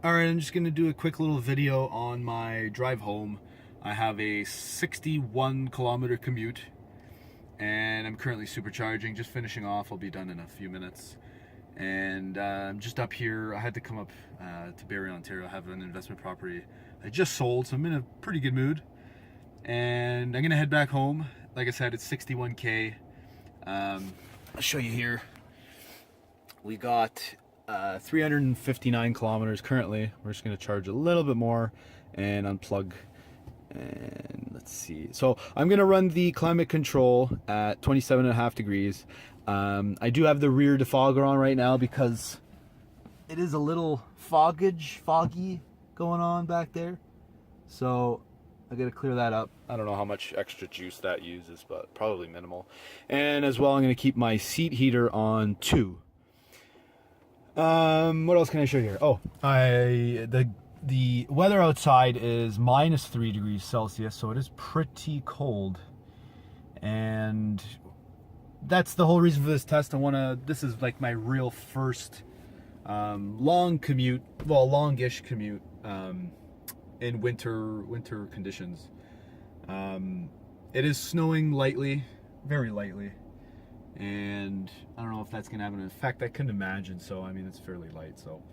Alright, I'm just going to do a quick little video on my drive home. I have a 61 kilometer commute and I'm currently supercharging, just finishing off. I'll be done in a few minutes. And I'm just up here. I had to come up to Barrie, Ontario. I have an investment property I just sold, so I'm in a pretty good mood. And I'm going to head back home. Like I said, it's 61K. I'll show you here. We got 359 kilometers currently. We're just going to charge a little bit more and unplug. And let's see. So I'm going to run the climate control at 27.5 degrees. I do have the rear defogger on right now because it is a little foggy going on back there. So I got to clear that up. I don't know how much extra juice that uses, but probably minimal. And as well, I'm going to keep my seat heater on 2. What else can I show you here? Oh, the weather outside is -3 degrees Celsius, so it is pretty cold. And that's the whole reason for this test. This is like my real first long commute, well, longish commute in winter conditions. It is snowing lightly, very lightly. And I don't know if that's gonna have an effect. I couldn't imagine. So I mean, it's fairly light. So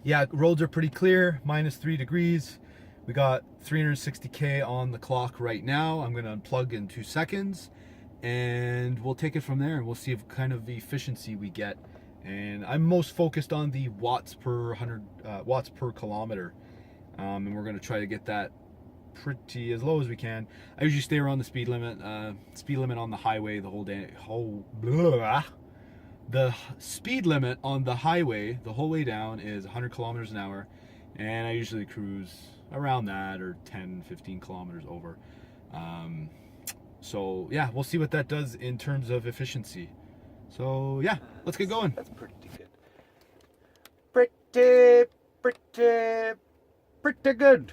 yeah, roads are pretty clear. -3 degrees. We got 360K on the clock right now. I'm gonna unplug in 2 seconds, and we'll take it from there. And we'll see if kind of the efficiency we get. And I'm most focused on the watts per watts per kilometer, and we're gonna try to get that pretty as low as we can. I usually stay around the speed limit on the highway the whole day. The speed limit on the highway the whole way down is 100 kilometers an hour, and I usually cruise around that, or 10-15 kilometers over. So yeah, we'll see what that does in terms of efficiency. So yeah, let's get going. That's pretty good. Pretty good.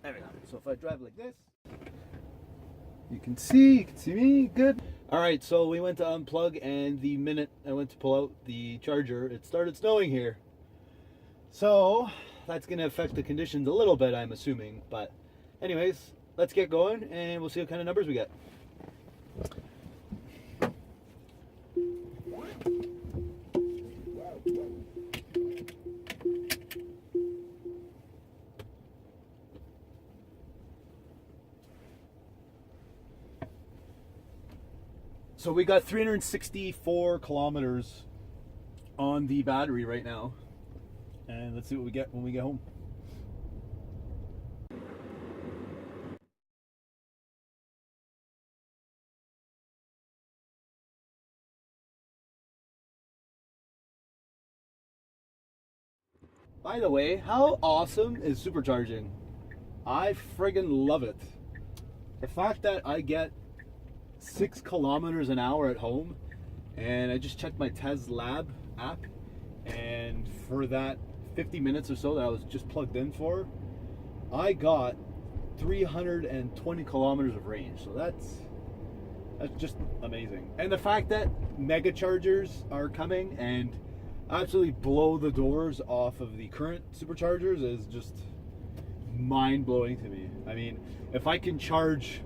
There we go. So if I drive like this, you can see me good. All right, so we went to unplug, and the minute I went to pull out the charger, it started snowing here. So that's gonna affect the conditions a little bit, I'm assuming. But anyways, let's get going and we'll see what kind of numbers we get. So we got 364 kilometers on the battery right now, and let's see what we get when we get home. By the way, how awesome is supercharging? I friggin' love it. The fact that I get 6 kilometers an hour at home, and I just checked my Tesla app, and for that 50 minutes or so that I was just plugged in for, I got 320 kilometers of range. So that's just amazing. And the fact that mega chargers are coming and absolutely blow the doors off of the current superchargers is just mind-blowing to me. I mean, if I can charge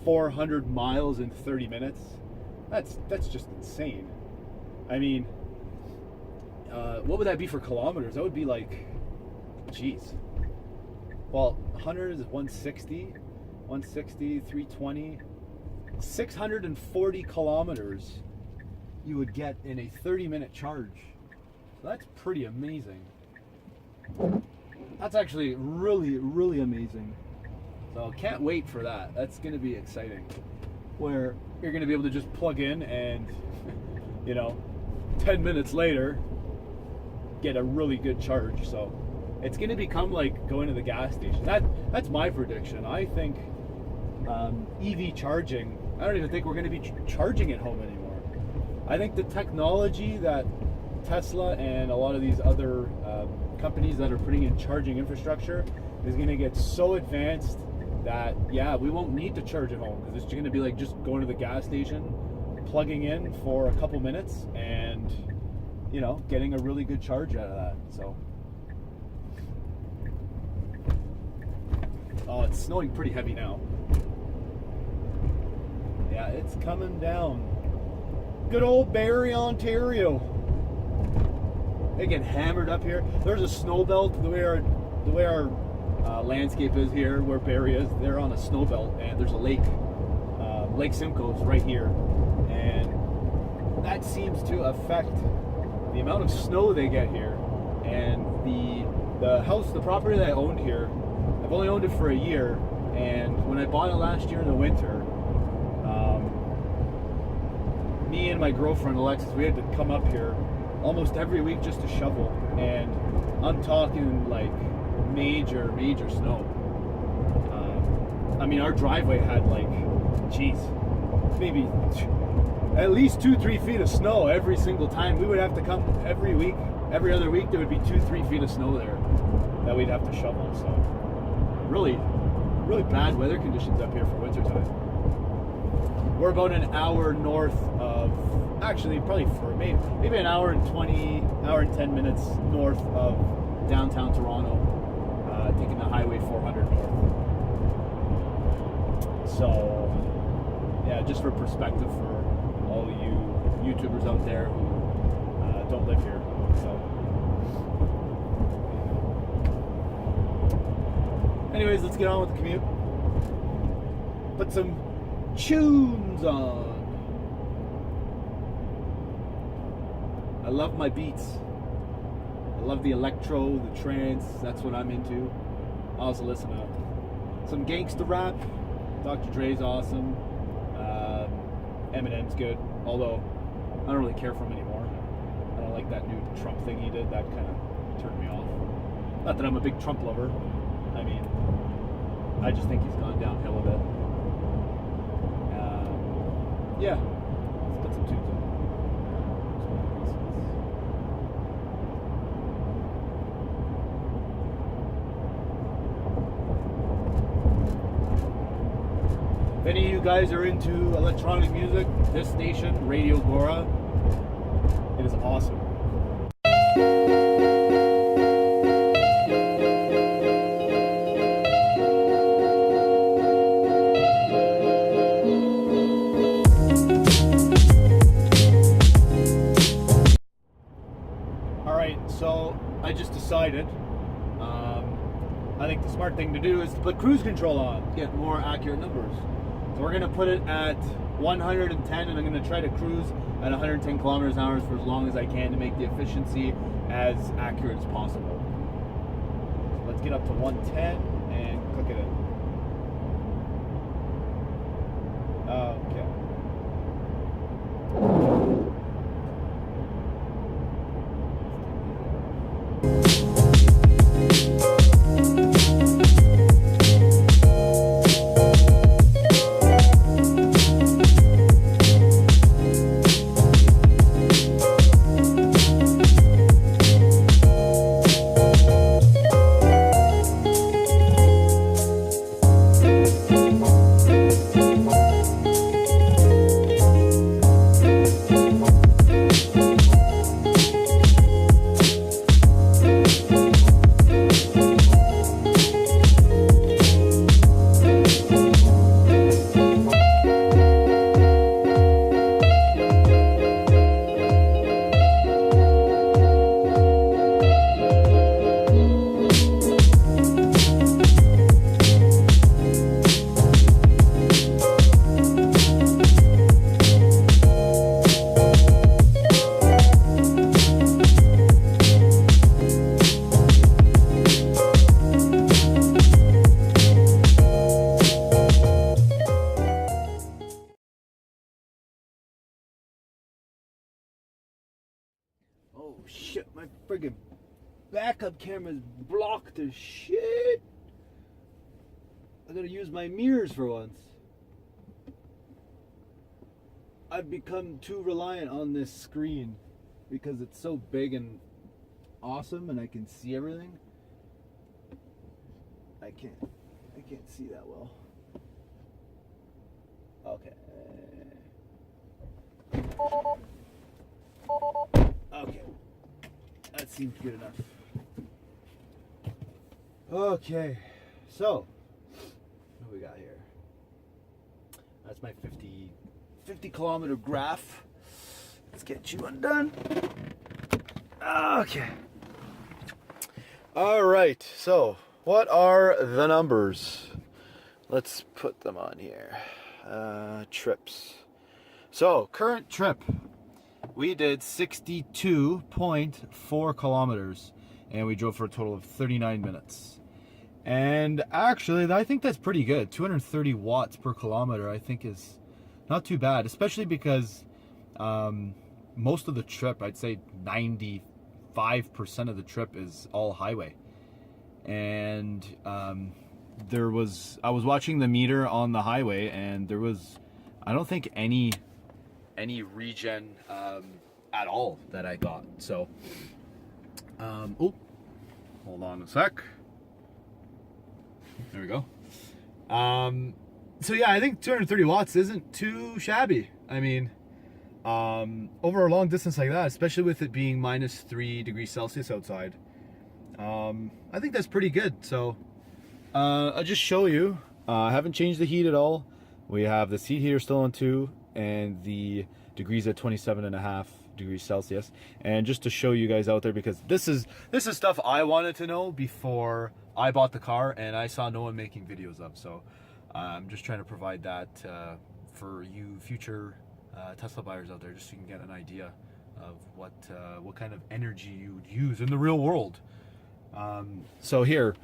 400 miles in 30 minutes, that's just insane. I mean, what would that be for kilometers? That would be like, geez. Well, 100 is 160, 320, 640 kilometers you would get in a 30-minute charge. So that's pretty amazing. That's actually really, really amazing. So can't wait for that. That's going to be exciting. Where you're going to be able to just plug in and, 10 minutes later, get a really good charge. So it's going to become like going to the gas station. That's my prediction. I think EV charging, I don't even think we're going to be charging at home anymore. I think the technology that Tesla and a lot of these other companies that are putting in charging infrastructure is going to get so advanced that, yeah, we won't need to charge at home, because it's going to be like just going to the gas station, plugging in for a couple minutes, and you know, getting a really good charge out of that. So, oh, it's snowing pretty heavy now. Yeah, it's coming down. Good old Barrie, Ontario. They get hammered up here. There's a snow belt. The way our landscape is here, where Barrie is, they're on a snow belt, and there's a lake. Lake Simcoe's right here, and that seems to affect the amount of snow they get here. And the house, the property that I owned here, I've only owned it for a year, and when I bought it last year in the winter, me and my girlfriend Alexis, we had to come up here almost every week just to shovel, and I'm talking like major snow. I mean, our driveway had like, geez, maybe at least 2-3 feet of snow every single time. We would have to come every week, every other week. There would be 2-3 feet of snow there that we'd have to shovel. So really bad weather conditions up here for wintertime. We're about an hour north of, actually probably for maybe an hour and 10 minutes north of downtown Toronto, taking the Highway 400 north. So yeah, just for perspective for all you YouTubers out there who don't live here. So anyways, let's get on with the commute. Put some tunes on. I love my beats. I love the electro, the trance. That's what I'm into. I also listen to some gangsta rap. Dr. Dre's awesome. Eminem's good, although I don't really care for him anymore. I don't like that new Trump thing he did. That kind of turned me off. Not that I'm a big Trump lover. I mean, I just think he's gone downhill a bit. Yeah, let's put some tunes on. If any of you guys are into electronic music, this station, Radio Gora, it is awesome. Alright, so I just decided, I think the smart thing to do is to put cruise control on, get more accurate numbers. So we're going to put it at 110, and I'm going to try to cruise at 110 kilometers an hour for as long as I can to make the efficiency as accurate as possible. So let's get up to 110 and click it in. Okay. Oh shit, my friggin' backup camera's blocked as shit. I gotta use my mirrors for once. I've become too reliant on this screen because it's so big and awesome and I can see everything. I can't see that well. Okay. Okay. seems good enough. Okay, so what do we got here? That's my 50 kilometer graph. Let's get you undone. Okay. All right, so what are the numbers? Let's put them on here. Trips. So current trip, we did 62.4 kilometers and we drove for a total of 39 minutes. And actually, I think that's pretty good. 230 watts per kilometer, I think, is not too bad, especially because most of the trip, I'd say 95% of the trip is all highway. And I was watching the meter on the highway, and there was, I don't think any regen at all that I got. So, oh, hold on a sec. There we go. So yeah, I think 230 watts isn't too shabby. I mean, over a long distance like that, especially with it being minus 3 degrees Celsius outside, I think that's pretty good. So I'll just show you. I haven't changed the heat at all. We have the seat heater still on 2 and the degrees at 27.5 degrees Celsius. And just to show you guys out there, because this is stuff I wanted to know before I bought the car and I saw no one making videos of. So I'm just trying to provide that for you future Tesla buyers out there, just so you can get an idea of what kind of energy you'd use in the real world. So here,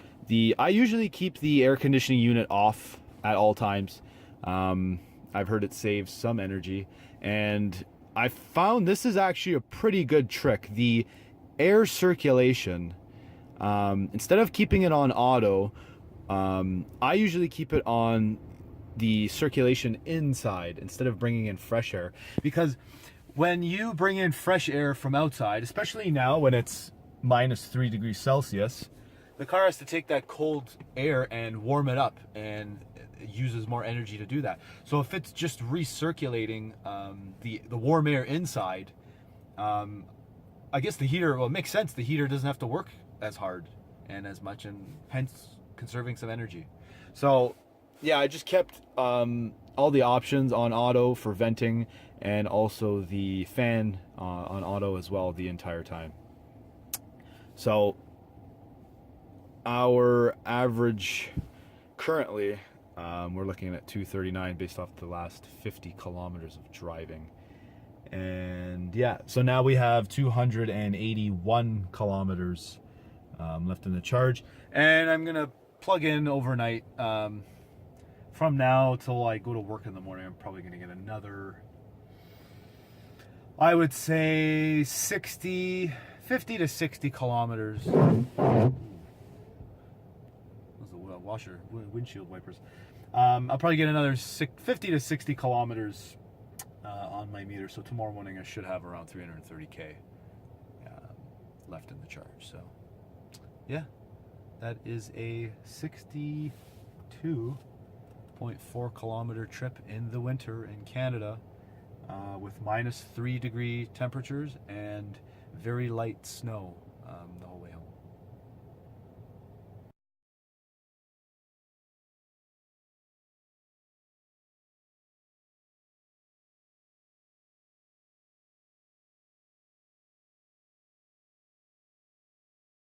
I usually keep the air conditioning unit off at all times. I've heard it saves some energy, and I found this is actually a pretty good trick. The air circulation, instead of keeping it on auto, I usually keep it on the circulation inside instead of bringing in fresh air, because when you bring in fresh air from outside, especially now when it's minus 3 degrees Celsius, the car has to take that cold air and warm it up, and it uses more energy to do that. So if it's just recirculating the warm air inside, I guess the heater, well, it makes sense. The heater doesn't have to work as hard and as much, and hence conserving some energy. So yeah, I just kept all the options on auto for venting, and also the fan on auto as well the entire time. So our average currently, we're looking at 239 based off the last 50 kilometers of driving. And yeah, so now we have 281 kilometers left in the charge, and I'm gonna plug in overnight. From now till I go to work in the morning, I'm probably gonna get another, I would say 50 to 60 kilometers. Those are washer, windshield wipers. I'll probably get another 50 to 60 kilometers on my meter. So tomorrow morning I should have around 330K left in the charge. So yeah, that is a 62.4 kilometer trip in the winter in Canada, with minus 3 degree temperatures and very light snow.